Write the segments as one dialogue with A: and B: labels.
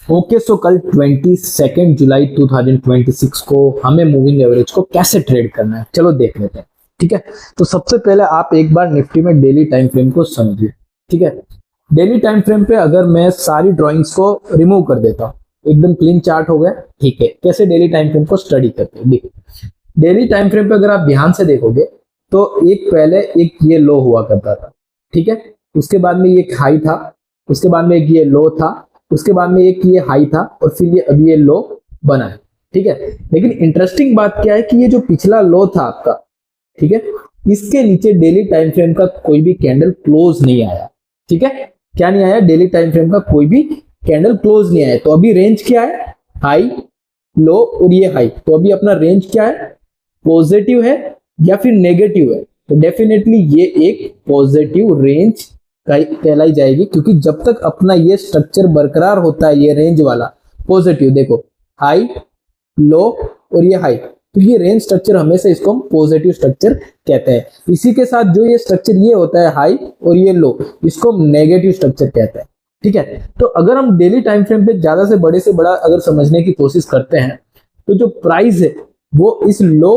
A: Okay, सो कल 22 जुलाई 2026 को हमें मूविंग एवरेज को कैसे ट्रेड करना है, चलो देख लेते हैं। ठीक है, तो सबसे पहले आप एक बार निफ्टी में डेली टाइम फ्रेम को समझिए। ठीक है, डेली टाइम फ्रेम पे अगर मैं सारी ड्राइंग्स को रिमूव कर देता हूँ, एकदम क्लीन चार्ट हो गया। ठीक है, कैसे डेली टाइम फ्रेम को स्टडी करते हैं, देखिए डेली टाइम फ्रेम पे अगर आप ध्यान से देखोगे तो एक पहले एक ये लो हुआ करता था। ठीक है, उसके बाद में ये हाई था, उसके बाद में एक ये लो था, उसके बाद में एक ये हाई था, और फिर ये अभी ये लो बना है। ठीक है, लेकिन इंटरेस्टिंग बात क्या है कि ये जो पिछला लो था आपका, ठीक है, इसके नीचे डेली टाइम फ्रेम का कोई भी कैंडल क्लोज नहीं आया। ठीक है, क्या नहीं आया, डेली टाइम फ्रेम का कोई भी कैंडल क्लोज नहीं आया। तो अभी रेंज क्या है, हाई लो और ये हाई। तो अभी अपना रेंज क्या है, पॉजिटिव है या फिर नेगेटिव है? तो डेफिनेटली ये एक पॉजिटिव रेंज कहलाई जाएगी, क्योंकि जब तक अपना ये स्ट्रक्चर बरकरार होता है, ये रेंज वाला पॉजिटिव, देखो हाई लो और ये हाई, तो ये रेंज स्ट्रक्चर हमेशा इसको हम पॉजिटिव स्ट्रक्चर कहते हैं। इसी के साथ जो ये स्ट्रक्चर ये होता है हाई और ये लो, इसको हम नेगेटिव स्ट्रक्चर कहते हैं। ठीक है, तो अगर हम डेली टाइम फ्रेम पे ज्यादा से बड़ा अगर समझने की कोशिश करते हैं, तो जो प्राइस है वो इस लो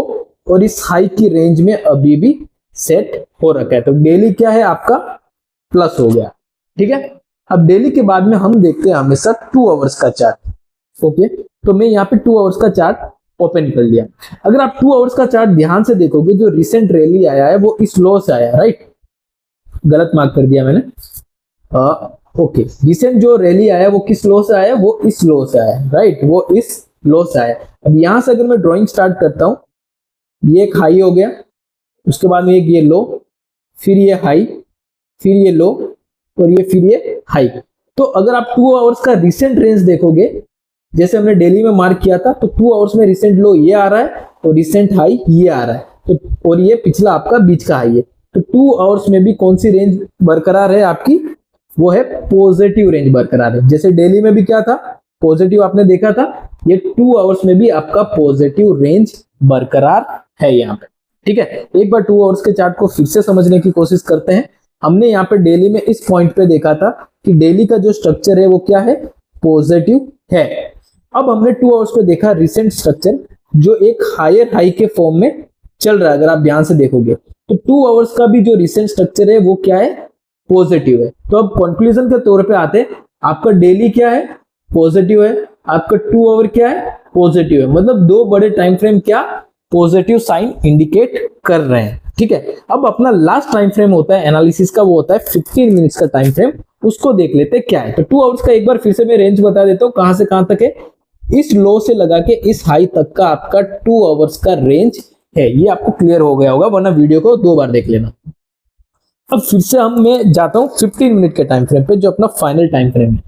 A: और इस हाई की रेंज में अभी भी सेट हो रखा है। तो डेली क्या है आपका, प्लस हो गया। ठीक है, अब डेली के बाद में हम देखते हैं हमेशा 2 आवर्स का चार्ट। ओके, तो मैं यहाँ पे 2 आवर्स का चार्ट ओपन कर लिया। अगर आप 2 आवर्स का चार्ट ध्यान से देखोगे, जो रिसेंट रैली आया है वो इस लो से आया है, राइट? गलत मार्क कर दिया मैंने। ओके, रिसेंट जो रैली आया वो किस लो से आया, वो इस लो से आया, राइट? वो इस लो से आया। अब यहां से अगर मैं ड्रॉइंग स्टार्ट करता हूं, ये एक हाई हो गया, उसके बाद में एक ये लो, फिर ये हाई, फिर ये लो और ये फिर ये हाई। तो अगर आप 2 आवर्स का रिसेंट रेंज देखोगे, जैसे हमने डेली में मार्क किया था, तो 2 आवर्स में रिसेंट लो ये आ रहा है और रिसेंट हाई ये आ रहा है, तो और ये पिछला आपका बीच का हाई है। तो 2 आवर्स में भी कौन सी रेंज बरकरार है आपकी, वो है पॉजिटिव रेंज बरकरार है। जैसे डेली में भी क्या था, पॉजिटिव आपने देखा था, ये 2 आवर्स में भी आपका पॉजिटिव रेंज बरकरार है यहाँ पे। ठीक है, एक बार 2 आवर्स के चार्ट को फिर से समझने की कोशिश करते हैं। हमने यहाँ पे डेली में इस पॉइंट पे देखा था कि डेली का जो स्ट्रक्चर है वो क्या है, पॉजिटिव है। अब हमने 2 आवर्स पे देखा रिसेंट स्ट्रक्चर, जो एक हायर हाई के फॉर्म में चल रहा है। अगर आप ध्यान से देखोगे तो 2 आवर्स का भी जो रिसेंट स्ट्रक्चर है वो क्या है, पॉजिटिव है। तो अब कंक्लूजन के तौर पे आते, आपका डेली क्या है, पॉजिटिव है, आपका 2 आवर क्या है, पॉजिटिव है। मतलब 2 बड़े टाइम फ्रेम क्या पॉजिटिव साइन इंडिकेट कर रहे हैं। ठीक है, अब अपना लास्ट टाइम फ्रेम होता है एनालिसिस का, वो होता है 15 मिनट्स का टाइम फ्रेम। उसको देख लेते हैं क्या है। तो 2 आवर्स का एक बार फिर से मैं रेंज बता देता हूं, कहां से कहां तक है। इस लो से लगा के इस हाई तक का आपका 2 आवर्स का रेंज है। ये आपको क्लियर हो गया होगा, वरना वीडियो को 2 बार देख लेना। अब फिर से मैं जाता हूं 15 मिनट के टाइम फ्रेम पे, जो अपना फाइनल टाइम फ्रेम है।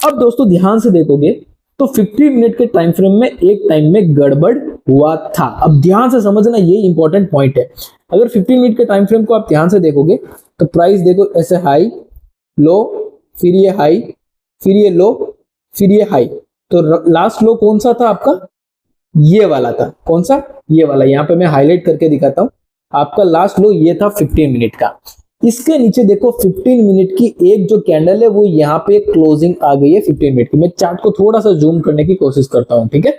A: अब दोस्तों ध्यान से देखोगे तो 15 मिनट के टाइम फ्रेम में एक टाइम में गड़बड़ हुआ था। अब ध्यान से समझना, ये इंपॉर्टेंट पॉइंट है। अगर 15 मिनट के टाइम फ्रेम को आप ध्यान से देखोगे तो प्राइस देखो ऐसे हाई लो, फिर ये हाई, फिर ये लो, फिर ये हाई। तो लास्ट लो कौन सा था आपका, ये वाला था। कौन सा, ये वाला। यहां पे मैं हाईलाइट करके दिखाता हूं, आपका लास्ट लो ये था 15 मिनट का। इसके नीचे देखो 15 मिनट की एक जो कैंडल है वो यहाँ पे क्लोजिंग आ गई है 15 मिनट की। मैं चार्ट को थोड़ा सा जूम करने की कोशिश करता हूं। ठीक है,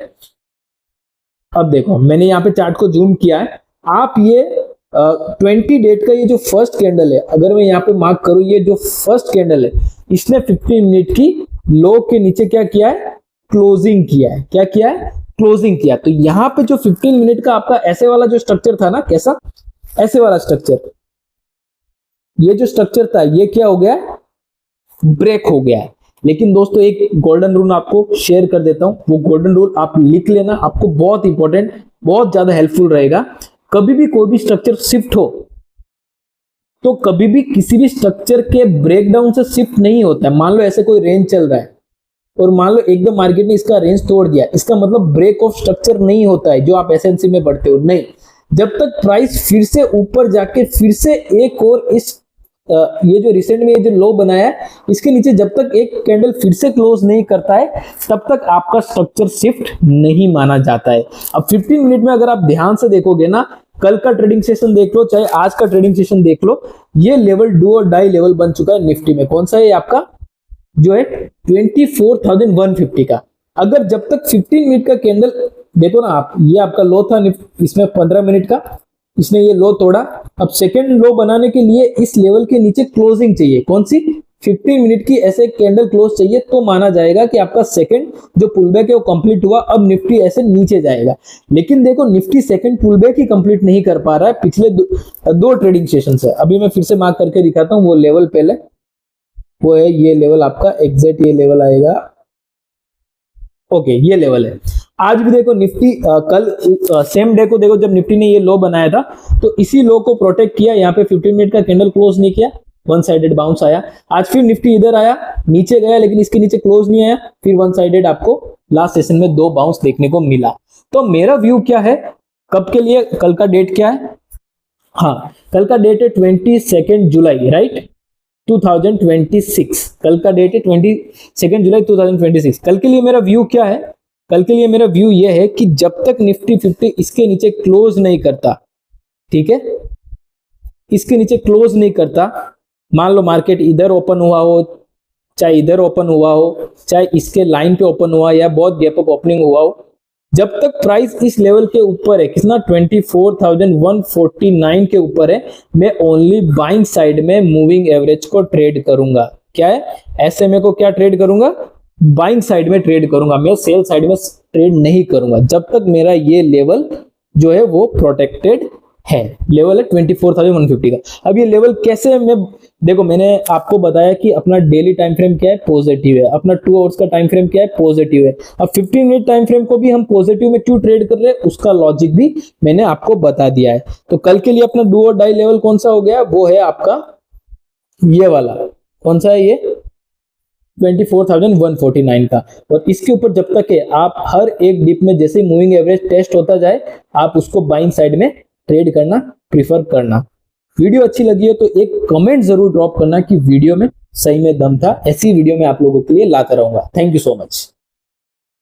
A: अब देखो मैंने यहाँ पे चार्ट को जूम किया है। आप ये 20 डेट का ये जो फर्स्ट कैंडल है, अगर मैं यहाँ पे मार्क करूं, ये जो फर्स्ट कैंडल है, इसने 15 मिनट की लो के नीचे क्या किया है, क्लोजिंग किया है। क्या किया है, क्लोजिंग किया। तो यहाँ पे जो 15 मिनट का आपका ऐसे वाला जो स्ट्रक्चर था ना, कैसा, ऐसे वाला स्ट्रक्चर, ये जो स्ट्रक्चर था ये क्या हो गया, ब्रेक हो गया है। लेकिन दोस्तों एक गोल्डन रूल आपको शेयर कर देता हूं, वो गोल्डन रूल आप लिख लेना, आपको बहुत इंपॉर्टेंट, बहुत ज्यादा हेल्पफुल रहेगा। कभी भी कोई भी स्ट्रक्चर शिफ्ट हो तो कभी भी किसी भी स्ट्रक्चर के ब्रेकडाउन से शिफ्ट नहीं होता है। मान लो ऐसे कोई रेंज चल रहा है और मान लो एकदम मार्केट ने इसका रेंज तोड़ दिया, इसका मतलब ब्रेक ऑफ स्ट्रक्चर नहीं होता है, जो आप एसएनसी में पढ़ते हो। नहीं, जब तक प्राइस फिर से ऊपर जाके फिर से एक और इस ये जो रिसेंट में ये जो लो बनाया है, इसके नीचे जब तक एक कैंडल फिर से क्लोज नहीं करता है, तब तक आपका स्ट्रक्चर शिफ्ट नहीं माना जाता है। अब 15 मिनट में अगर आप ध्यान से देखोगे ना, कल का ट्रेडिंग सेशन देख लो, चाहे आज का ट्रेडिंग सेशन देख लो, ये लेवल डू और डाई लेवल बन चुका है निफ्टी में। कौन सा है आपका, जो है 24,150 का। अगर जब तक 15 मिनट का कैंडल, देखो ना आप, ये आपका लो था, इसमें 15 मिनट का इसने ये लो तोड़ा। अब सेकेंड लो बनाने के लिए इस लेवल के नीचे क्लोजिंग चाहिए, कौन सी, 15 मिनट की ऐसे कैंडल क्लोज चाहिए, तो माना जाएगा कि आपका सेकंड जो पुलबैक है वो कंप्लीट हुआ। अब निफ्टी ऐसे नीचे जाएगा। लेकिन देखो निफ्टी सेकंड पुलबैक ही कंप्लीट नहीं कर पा रहा है पिछले दो ट्रेडिंग सेशन से। अभी मैं फिर से मार्क करके दिखाता हूं वो लेवल। पहले वो है ये लेवल आपका, एग्जैक्ट ये लेवल आएगा, ओके ये लेवल है। आज भी देखो निफ्टी कल सेम डे को देखो जब निफ्टी ने ये लो बनाया था तो इसी लो को प्रोटेक्ट किया। यहाँ पे 15 मिनट का कैंडल क्लोज नहीं किया, वन साइडेड बाउंस आया। आज फिर निफ्टी इधर आया, नीचे गया, लेकिन इसके नीचे क्लोज नहीं आया, फिर वन साइडेड आपको लास्ट सेशन में 2 बाउंस देखने को मिला। तो मेरा व्यू क्या है कब के लिए, कल का डेट क्या है, हाँ कल का डेट है 22 जुलाई, राइट, 2026। कल का डेट है 22 जुलाई 2026। कल के लिए मेरा व्यू क्या है, कल के लिए मेरा व्यू यह है कि जब तक निफ्टी 50 इसके नीचे क्लोज नहीं करता, ठीक है, इसके नीचे क्लोज नहीं करता, मान लो मार्केट इधर ओपन हुआ हो, चाहे इधर ओपन हुआ हो, चाहे इसके लाइन पे ओपन हुआ या बहुत गैप अप ओपनिंग हुआ हो, जब तक प्राइस इस लेवल के ऊपर है, कितना, 24,149 के ऊपर है, मैं ओनली बाइंग साइड में मूविंग एवरेज को ट्रेड करूंगा। क्या है, एसएमए को क्या ट्रेड करूंगा, बाइंग साइड में ट्रेड करूंगा, मैं सेल साइड में ट्रेड नहीं करूंगा जब तक मेरा ये लेवल जो है वो प्रोटेक्टेड है। लेवल है 24,150 का। अब ये लेवल कैसे, मैं देखो मैंने आपको बताया कि अपना डेली टाइम फ्रेम क्या है, पॉजिटिव है, अपना 2 आवर्स का टाइम फ्रेम क्या है, पॉजिटिव है। अब 15 मिनट टाइम फ्रेम को भी हम पॉजिटिव में क्यों ट्रेड कर रहे हैं, उसका लॉजिक भी मैंने आपको बता दिया है। तो कल के लिए अपना डू और डाई लेवल कौन सा हो गया, वो है आपका ये वाला, कौन सा है ये, 24,149 का। और इसके ऊपर जब तक है आप हर एक डिप में जैसे मूविंग एवरेज टेस्ट होता जाए आप उसको बाइंग साइड में ट्रेड करना प्रीफर करना। वीडियो अच्छी लगी हो तो एक कमेंट जरूर ड्रॉप करना कि वीडियो में सही में दम था। ऐसी वीडियो में आप लोगों के लिए लाता रहूंगा। Thank you so much.